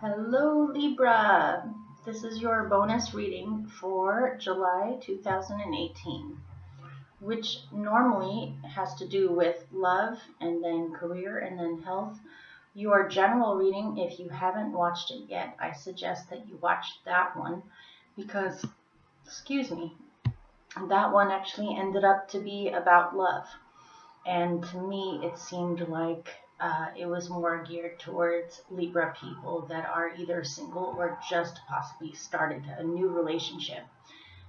Hello Libra, this is your bonus reading for July 2018, which normally has to do with love and then career and then health. Your general reading, if you haven't watched it yet, I suggest that you watch that one because, that one actually ended up to be about love. And to me, it seemed like it was more geared towards Libra people that are either single or just possibly started a new relationship.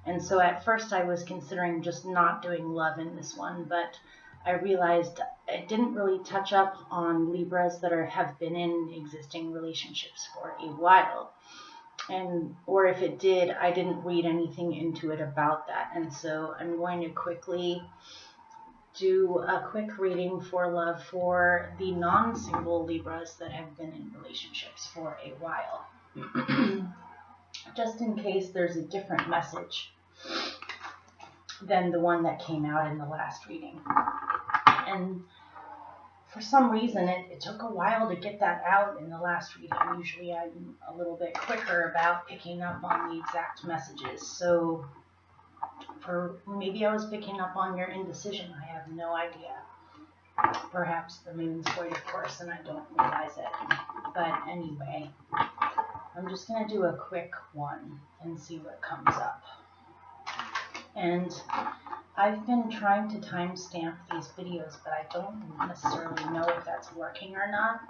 And so at first I was considering just not doing love in this one, but I realized it didn't really touch up on Libras that have been in existing relationships for a while. Or if it did, I didn't read anything into it about that. And so I'm going to quickly do a quick reading for love for the non-single Libras that have been in relationships for a while. Just in case there's a different message than the one that came out in the last reading. And for some reason, it took a while to get that out in the last reading. Usually I'm a little bit quicker about picking up on the exact messages. So maybe I was picking up on your indecision. I have no idea. Perhaps the moon's void of course and I don't realize it. But anyway, I'm just going to do a quick one and see what comes up. And I've been trying to timestamp these videos, but I don't necessarily know if that's working or not.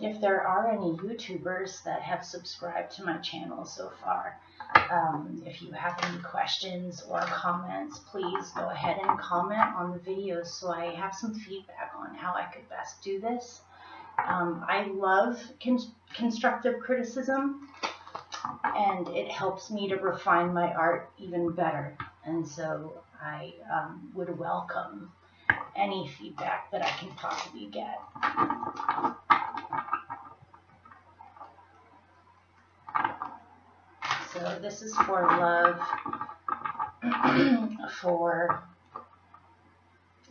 If there are any YouTubers that have subscribed to my channel so far, if you have any questions or comments, please go ahead and comment on the videos so I have some feedback on how I could best do this. I love constructive criticism, and it helps me to refine my art even better. And so I would welcome any feedback that I can possibly get. So this is for love, for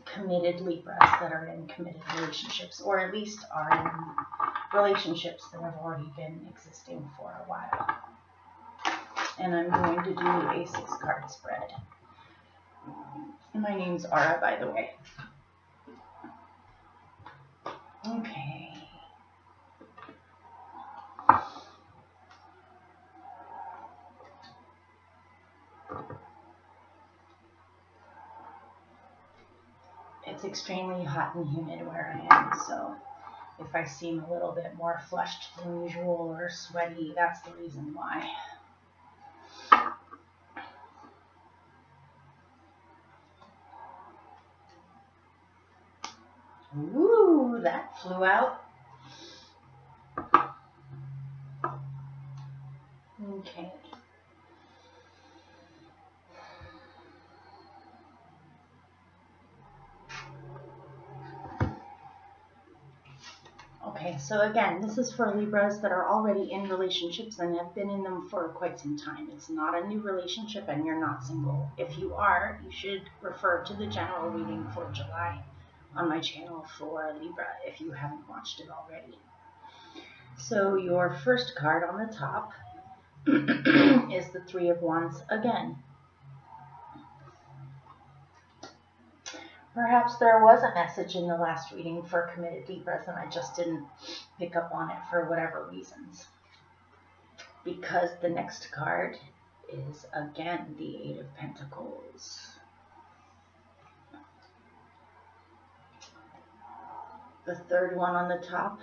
committed Libras that are in committed relationships, or at least are in relationships that have already been existing for a while. And I'm going to do a 6-card spread. My name's Ara, by the way. Okay. It's extremely hot and humid where I am, so if I seem a little bit more flushed than usual or sweaty, that's the reason why. Ooh, that flew out. Okay. Okay, so again, this is for Libras that are already in relationships and have been in them for quite some time. It's not a new relationship and you're not single. If you are, you should refer to the general reading for July on my channel for Libra if you haven't watched it already. So your first card on the top is the 3 of Wands again. Perhaps there was a message in the last reading for committed Libras and I just didn't pick up on it for whatever reasons. Because the next card is again the 8 of Pentacles. The third one on the top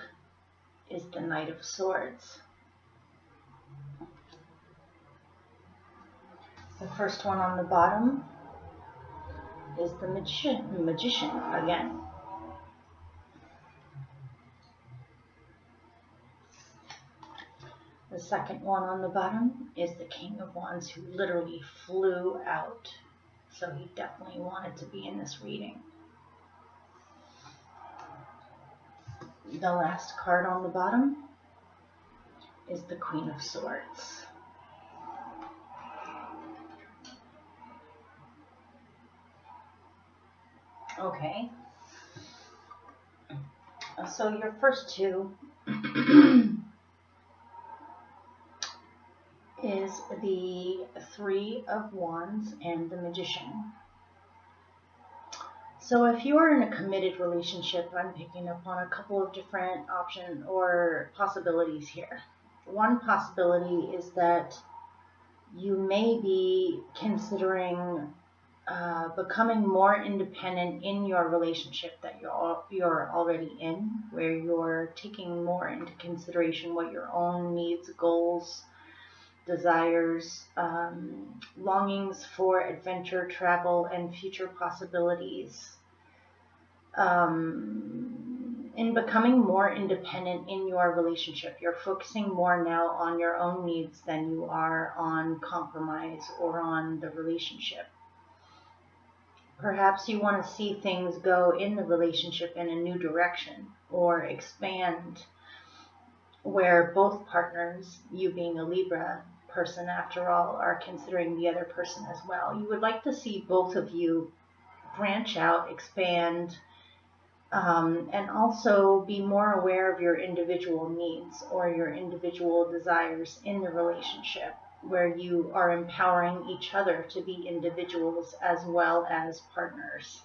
is the Knight of Swords. The first one on the bottom is the magician again. The second one on the bottom is the King of Wands, who literally flew out. So he definitely wanted to be in this reading. The last card on the bottom is the Queen of Swords. Okay. So your first two is the Three of Wands and the Magician. So if you are in a committed relationship, I'm picking up on a couple of different options or possibilities here. One possibility is that you may be considering becoming more independent in your relationship that you're already in, where you're taking more into consideration what your own needs, goals, desires, longings for adventure, travel, and future possibilities. In becoming more independent in your relationship, you're focusing more now on your own needs than you are on compromise or on the relationship. Perhaps you want to see things go in the relationship in a new direction or expand, where both partners, you being a Libra person after all, are considering the other person as well. You would like to see both of you branch out, expand, and also be more aware of your individual needs or your individual desires in the relationship, where you are empowering each other to be individuals as well as partners.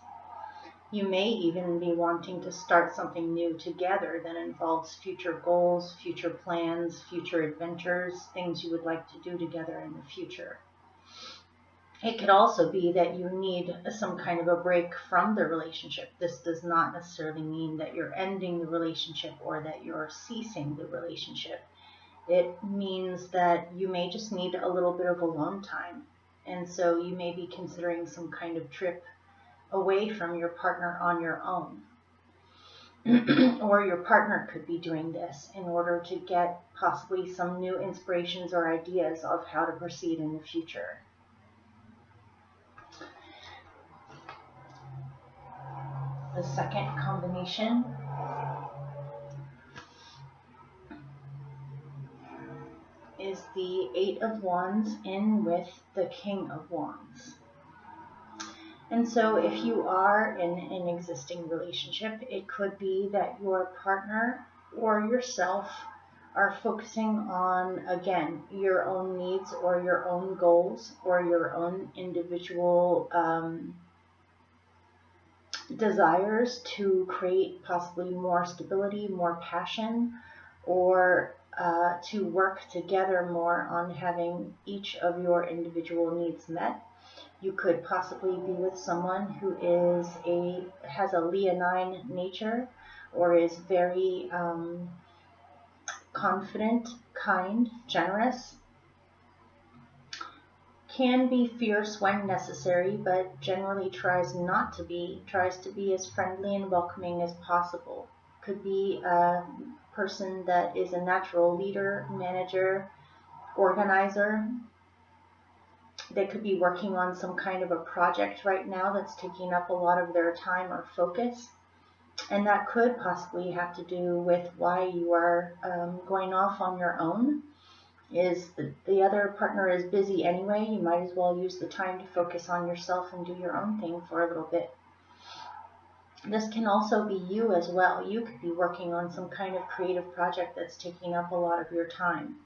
You may even be wanting to start something new together that involves future goals, future plans, future adventures, things you would like to do together in the future. It could also be that you need some kind of a break from the relationship. This does not necessarily mean that you're ending the relationship or that you're ceasing the relationship. It means that you may just need a little bit of alone time. And so you may be considering some kind of trip away from your partner on your own. Or your partner could be doing this in order to get possibly some new inspirations or ideas of how to proceed in the future. The second combination is the Eight of Wands in with the King of Wands. And so if you are in an existing relationship, it could be that your partner or yourself are focusing on, again, your own needs or your own goals or your own individual desires to create possibly more stability, more passion, or to work together more on having each of your individual needs met. You could possibly be with someone who has a leonine nature or is very confident, kind, generous. Can be fierce when necessary, but generally tries to be as friendly and welcoming as possible. Could be a person that is a natural leader, manager, organizer. They could be working on some kind of a project right now that's taking up a lot of their time or focus. And that could possibly have to do with why you are going off on your own. Is the other partner is busy anyway, you might as well use the time to focus on yourself and do your own thing for a little bit. This can also be you as well. You could be working on some kind of creative project that's taking up a lot of your time.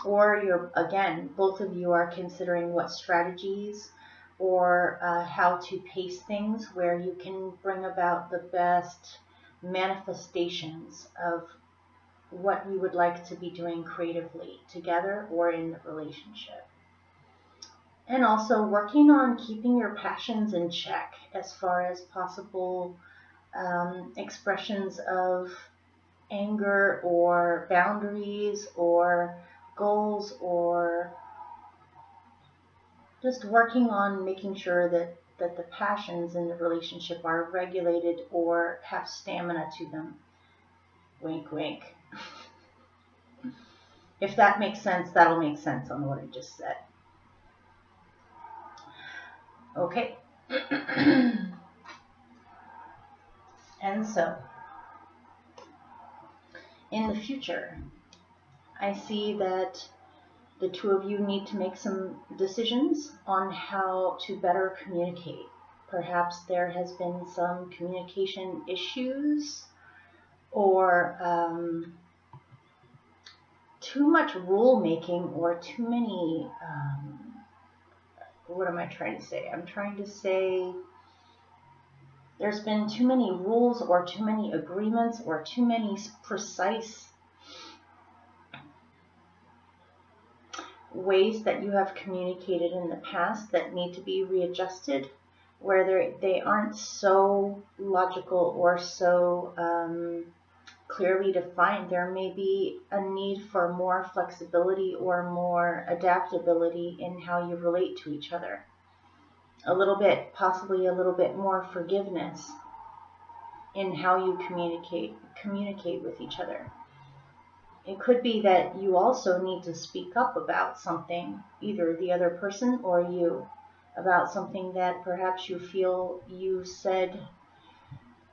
Or again, both of you are considering what strategies or how to pace things where you can bring about the best manifestations of what you would like to be doing creatively together or in the relationship. And also working on keeping your passions in check as far as possible expressions of anger or boundaries or goals, or just working on making sure that the passions in the relationship are regulated or have stamina to them. Wink, wink. If that makes sense, that'll make sense on what I just said. Okay. And so, in the future, I see that the two of you need to make some decisions on how to better communicate. Perhaps there has been some communication issues, or too much rule making or too many, what am I trying to say? I'm trying to say there's been too many rules or too many agreements or too many precise ways that you have communicated in the past that need to be readjusted, where they aren't so logical or so clearly defined. There may be a need for more flexibility or more adaptability in how you relate to each other. A little bit, possibly a little bit more forgiveness in how you communicate with each other. It could be that you also need to speak up about something, either the other person or you, about something that perhaps you feel you said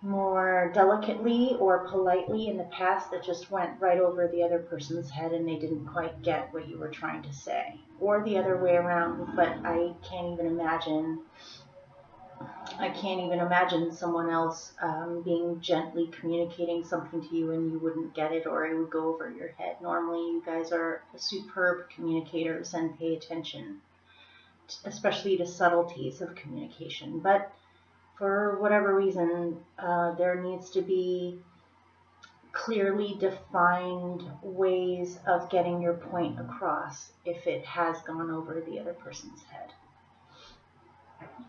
more delicately or politely in the past that just went right over the other person's head and they didn't quite get what you were trying to say. Or the other way around, but I can't even imagine someone else being gently communicating something to you and you wouldn't get it, or it would go over your head. Normally, you guys are superb communicators and pay attention, especially to subtleties of communication. But for whatever reason, there needs to be clearly defined ways of getting your point across if it has gone over the other person's head.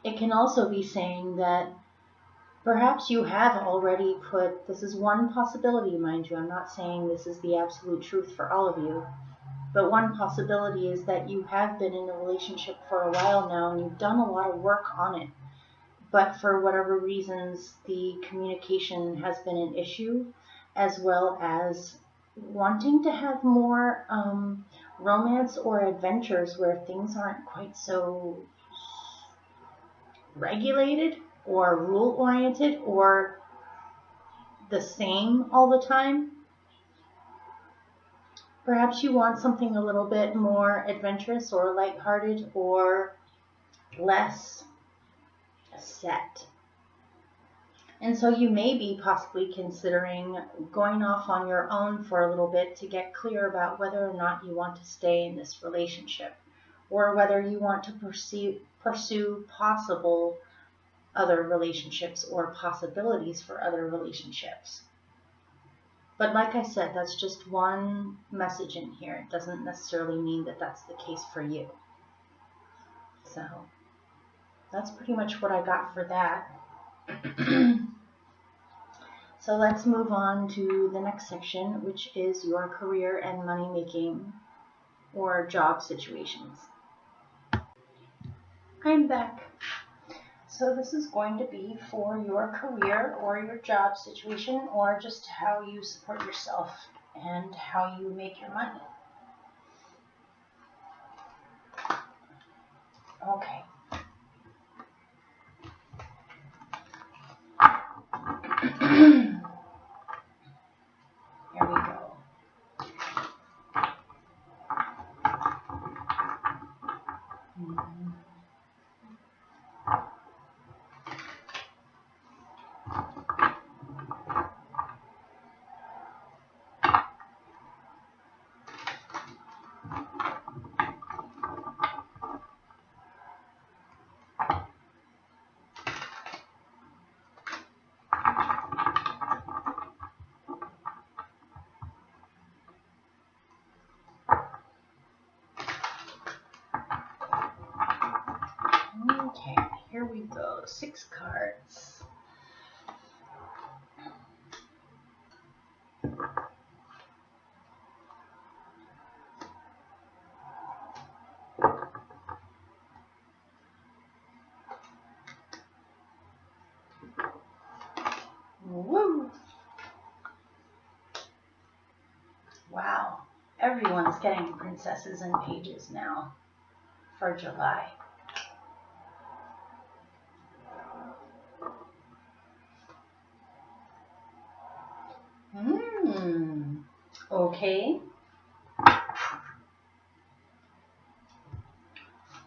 It can also be saying that perhaps you have already put, this is one possibility, mind you, I'm not saying this is the absolute truth for all of you, but one possibility is that you have been in a relationship for a while now and you've done a lot of work on it, but for whatever reasons the communication has been an issue, as well as wanting to have more romance or adventures where things aren't quite so regulated or rule-oriented or the same all the time. Perhaps you want something a little bit more adventurous or lighthearted or less set. And so you may be possibly considering going off on your own for a little bit to get clear about whether or not you want to stay in this relationship, or whether you want to pursue possible other relationships or possibilities for other relationships. But like I said, that's just one message in here. It doesn't necessarily mean that that's the case for you. So that's pretty much what I got for that. So let's move on to the next section, which is your career and money making or job situations. I'm back. So this is going to be for your career or your job situation, or just how you support yourself and how you make your money. Okay. Here we go. Okay, here we go. 6 cards. Woo! Wow, everyone's getting princesses and pages now for July. Okay.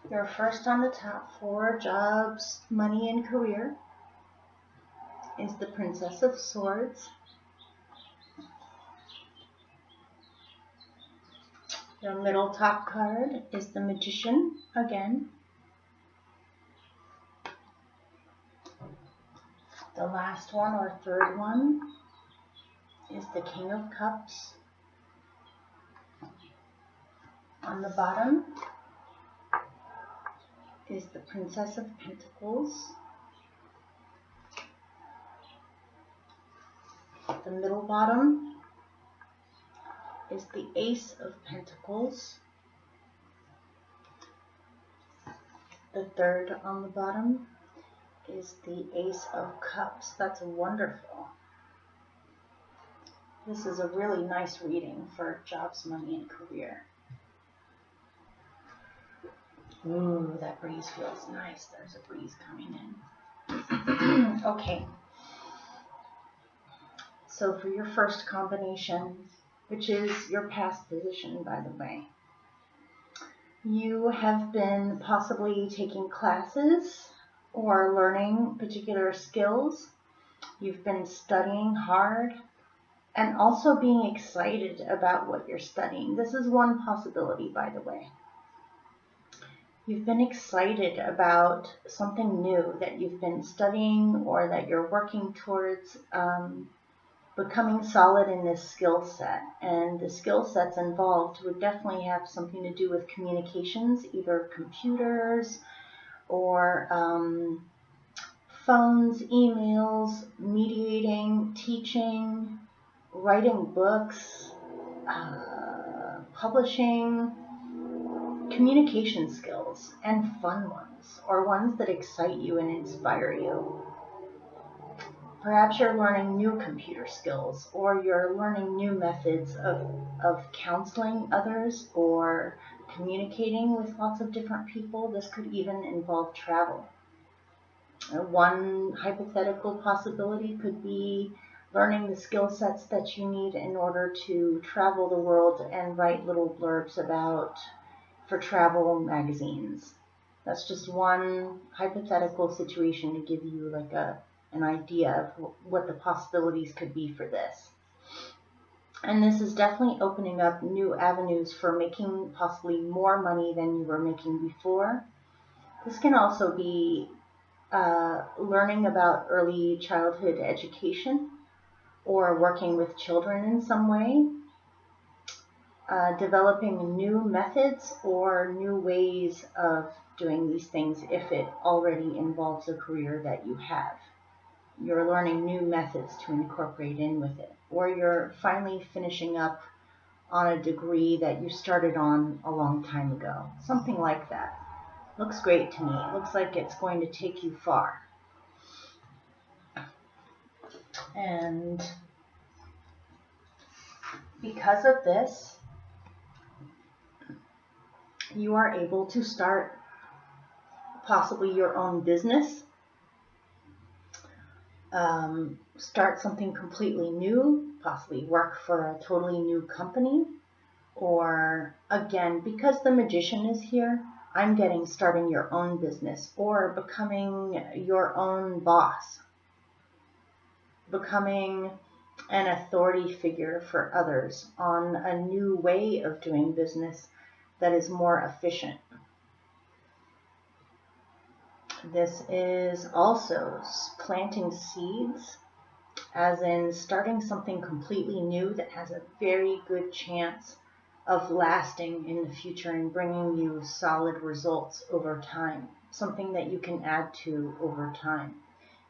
You're first on the top for jobs, money, and career is the Princess of Swords. The middle top card is the Magician again. The last one, or third one, is the King of Cups. On the bottom is the Princess of Pentacles. The middle bottom is the Ace of Pentacles. The third on the bottom is the Ace of Cups. That's wonderful. This is a really nice reading for jobs, money, and career. Ooh, that breeze feels nice. There's a breeze coming in. Okay. So for your first combination, which is your past position, by the way, you have been possibly taking classes or learning particular skills. You've been studying hard and also being excited about what you're studying. This is one possibility, by the way. You've been excited about something new that you've been studying or that you're working towards becoming solid in this skill set. And the skill sets involved would definitely have something to do with communications, either computers or phones, emails, mediating, teaching, writing books, publishing, communication skills, and fun ones, or ones that excite you and inspire you. Perhaps you're learning new computer skills, or you're learning new methods of counseling others or communicating with lots of different people. This could even involve travel. One hypothetical possibility could be learning the skill sets that you need in order to travel the world and write little blurbs for travel magazines. That's just one hypothetical situation to give you like an idea of what the possibilities could be for this. And this is definitely opening up new avenues for making possibly more money than you were making before. This can also be learning about early childhood education or working with children in some way. Developing new methods or new ways of doing these things if it already involves a career that you have. You're learning new methods to incorporate in with it. Or you're finally finishing up on a degree that you started on a long time ago. Something like that. Looks great to me. It looks like it's going to take you far. And because of this, you are able to start possibly your own business, start something completely new, possibly work for a totally new company, or again, because the Magician is here, I'm getting starting your own business or becoming your own boss, becoming an authority figure for others on a new way of doing business that is more efficient. This is also planting seeds, as in starting something completely new that has a very good chance of lasting in the future and bringing you solid results over time, something that you can add to over time.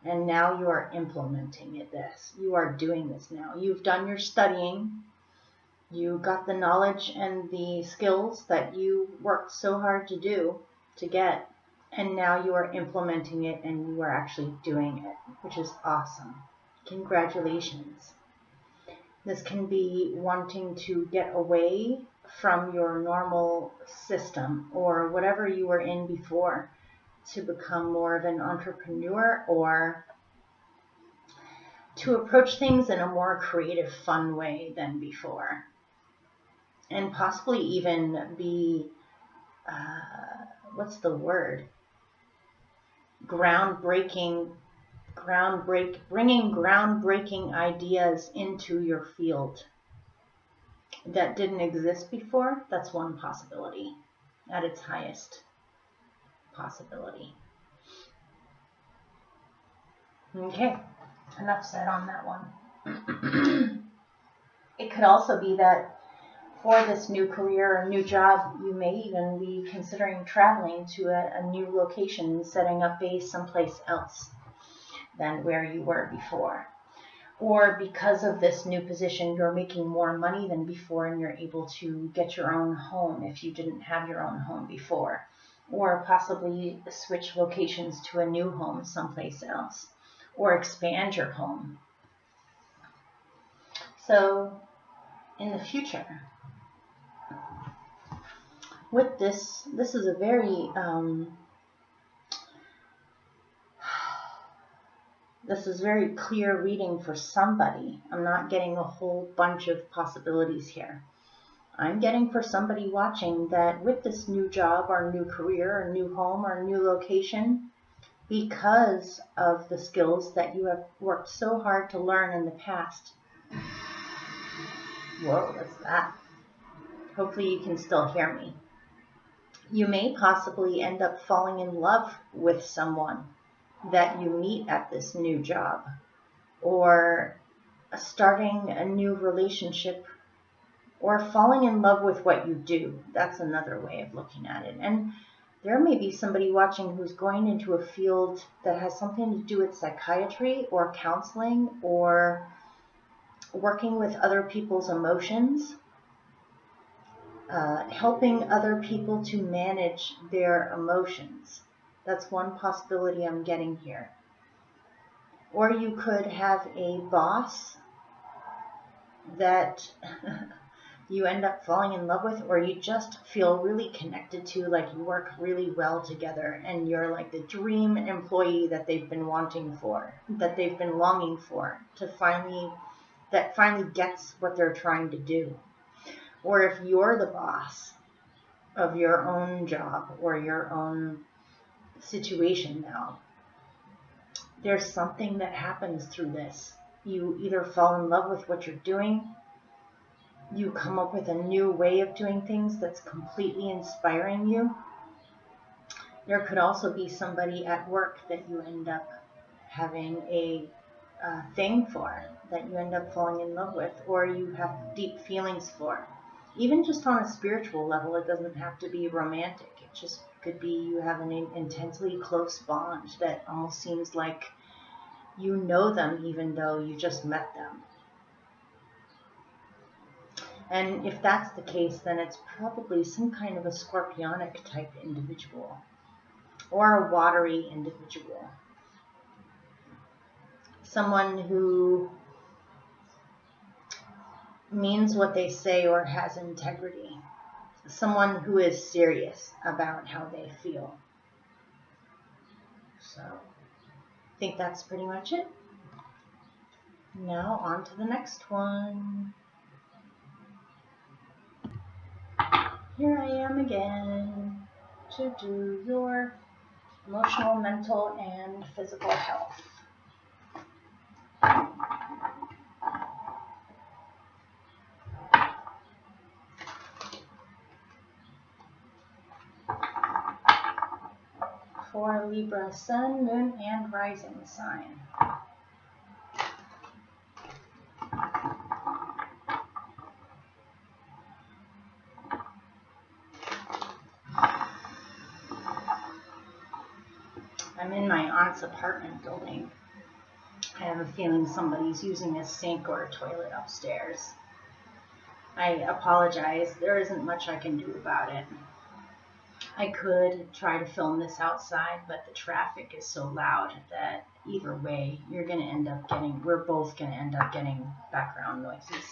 And now you are implementing this. You are doing this now. You've done your studying. You got the knowledge and the skills that you worked so hard to get, and now you are implementing it and you are actually doing it, which is awesome. Congratulations. This can be wanting to get away from your normal system or whatever you were in before to become more of an entrepreneur or to approach things in a more creative, fun way than before. And possibly even be, bringing groundbreaking ideas into your field. that didn't exist before. That's one possibility at its highest possibility. Okay, enough said on that one. It could also be that for this new career or new job, you may even be considering traveling to a new location, setting up base someplace else than where you were before. Or because of this new position, you're making more money than before and you're able to get your own home if you didn't have your own home before. Or possibly switch locations to a new home someplace else. Or expand your home. So, in the future, with this is a very, this is very clear reading for somebody. I'm not getting a whole bunch of possibilities here. I'm getting for somebody watching that with this new job or new career or new home or new location, because of the skills that you have worked so hard to learn in the past. Whoa, what's that? Hopefully you can still hear me. You may possibly end up falling in love with someone that you meet at this new job, or starting a new relationship, or falling in love with what you do. That's another way of looking at it. And there may be somebody watching who's going into a field that has something to do with psychiatry or counseling or working with other people's emotions, helping other people to manage their emotions. That's one possibility I'm getting here. Or you could have a boss that you end up falling in love with, or you just feel really connected to, like you work really well together and you're like the dream employee that they've been wanting for, that they've been longing for, that finally gets what they're trying to do. Or if you're the boss of your own job or your own situation now, there's something that happens through this. You either fall in love with what you're doing, you come up with a new way of doing things that's completely inspiring you. There could also be somebody at work that you end up having a thing for, that you end up falling in love with, or you have deep feelings for. Even just on a spiritual level, it doesn't have to be romantic. It just could be you have an intensely close bond that almost seems like you know them even though you just met them. And if that's the case, then it's probably some kind of a scorpionic type individual or a watery individual. Someone who means what they say or has integrity. Someone who is serious about how they feel. So, I think that's pretty much it. Now on to the next one. Here I am again to do your emotional, mental, and physical health. For Libra Sun, Moon, and Rising sign. I'm in my aunt's apartment building. I have a feeling somebody's using a sink or a toilet upstairs. I apologize. There isn't much I can do about it. I could try to film this outside, but the traffic is so loud that either way, we're both going to end up getting background noises.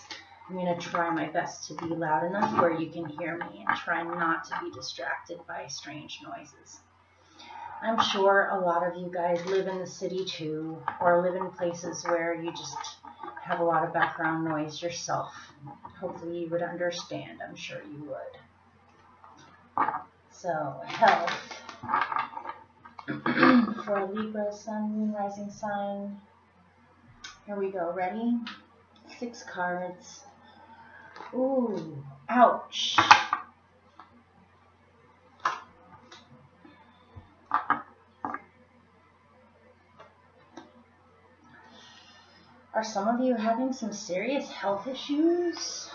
I'm going to try my best to be loud enough where you can hear me and try not to be distracted by strange noises. I'm sure a lot of you guys live in the city too, or live in places where you just have a lot of background noise yourself. Hopefully you would understand. I'm sure you would. So, health. For Libra, Sun, Moon, Rising sign. Here we go. Ready? 6 cards. Ooh, ouch. Are some of you having some serious health issues?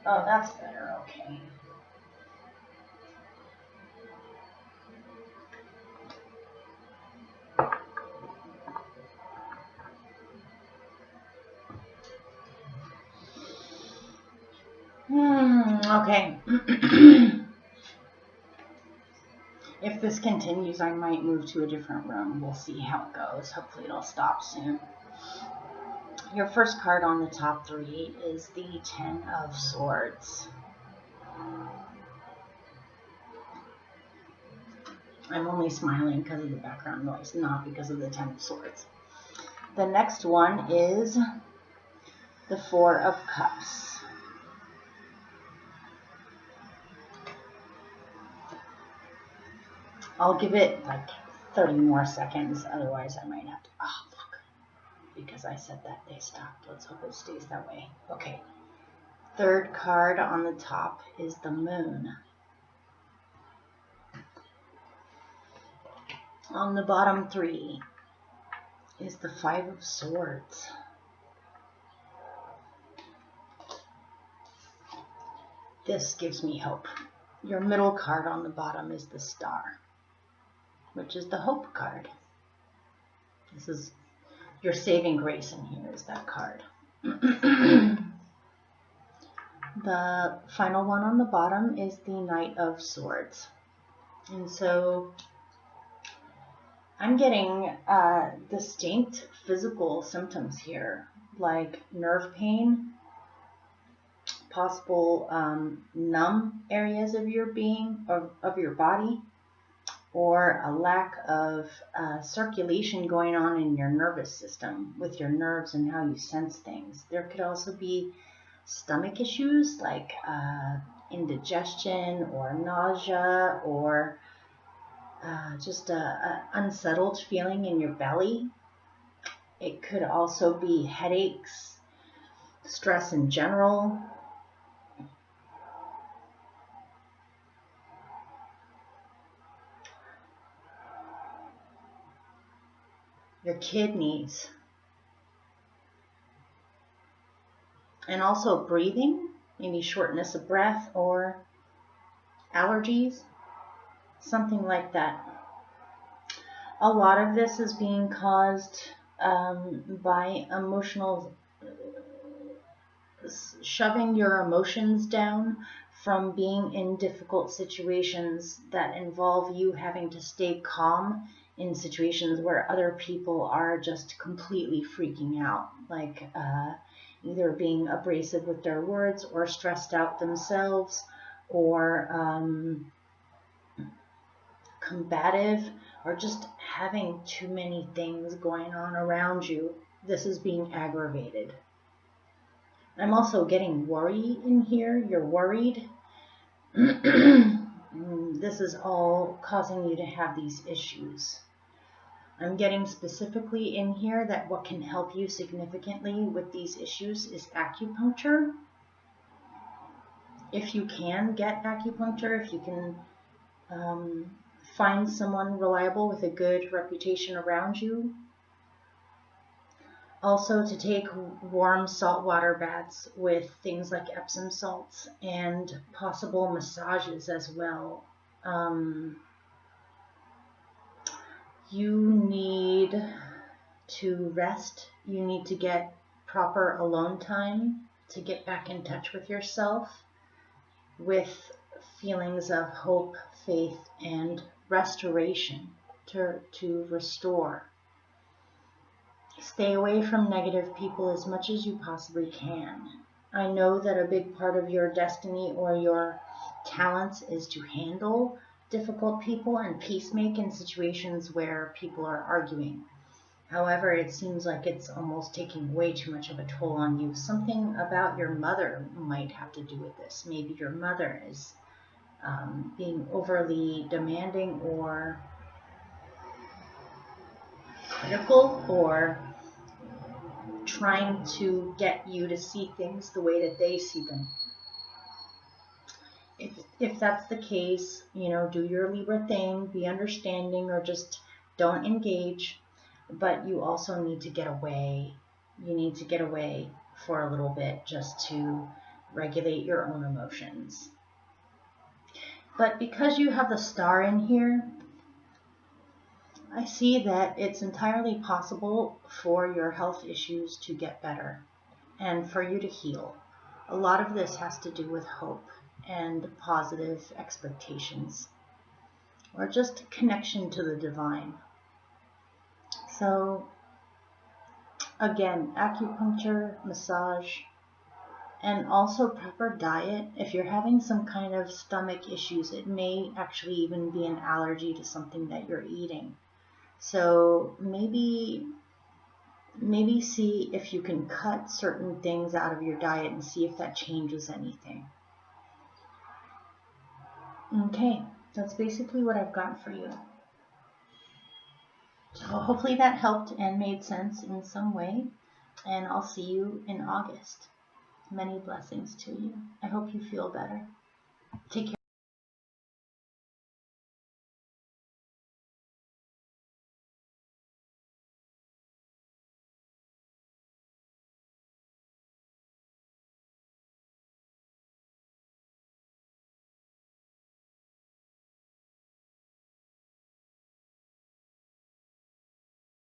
Oh, that's better, okay. Okay. If this continues, I might move to a different room. We'll see how it goes. Hopefully it'll stop soon. Your first card on the top 3 is the 10 of Swords. I'm only smiling because of the background noise, not because of the 10 of Swords. The next one is the 4 of Cups. I'll give it like 30 more seconds, otherwise I might have to, oh look, because I said that they stopped. Let's hope it stays that way. Okay, third card on the top is the Moon. On the bottom 3 is the 5 of Swords. This gives me hope. Your middle card on the bottom is the Star, which is the hope card. This is your saving grace in here, is that card. The final one on the bottom is the Knight of Swords. And so I'm getting distinct physical symptoms here, like nerve pain, possible numb areas of your being, of your body, or a lack of circulation going on in your nervous system with your nerves and how you sense things. There could also be stomach issues like indigestion or nausea, or just a unsettled feeling in your belly. It could also be headaches, stress in general. Your kidneys. And also breathing, maybe shortness of breath or allergies, something like that. A lot of this is being caused by emotional, shoving your emotions down from being in difficult situations that involve you having to stay calm in situations where other people are just completely freaking out, like either being abrasive with their words or stressed out themselves, or combative, or just having too many things going on around you. This is being aggravated. I'm also getting worry in here. You're worried. This is all causing you to have these issues. I'm getting specifically in here that what can help you significantly with these issues is acupuncture. If you can get acupuncture, if you can find someone reliable with a good reputation around you. Also to take warm saltwater baths with things like Epsom salts, and possible massages as well. You need to rest. You need to get proper alone time to get back in touch with yourself, with feelings of hope, faith, and restoration, to restore. Stay away from negative people as much as you possibly can. I know that a big part of your destiny or your talents is to handle difficult people and peacemake in situations where people are arguing. However, it seems like it's almost taking way too much of a toll on you. Something about your mother might have to do with this. Maybe your mother is being overly demanding or critical or trying to get you to see things the way that they see them. If that's the case, you know, do your Libra thing, be understanding, or just don't engage. But you also need to get away. You need to get away for a little bit just to regulate your own emotions. But because you have the star in here, I see that it's entirely possible for your health issues to get better and for you to heal. A lot of this has to do with hope and positive expectations, or just connection to the divine. So again, acupuncture, massage, and also proper diet. If you're having some kind of stomach issues, it may actually even be an allergy to something that you're eating. So maybe see if you can cut certain things out of your diet and see if that changes anything. Okay, that's basically what I've got for you. So hopefully that helped and made sense in some way, and I'll see you in August. Many blessings to you. I hope you feel better. Take care.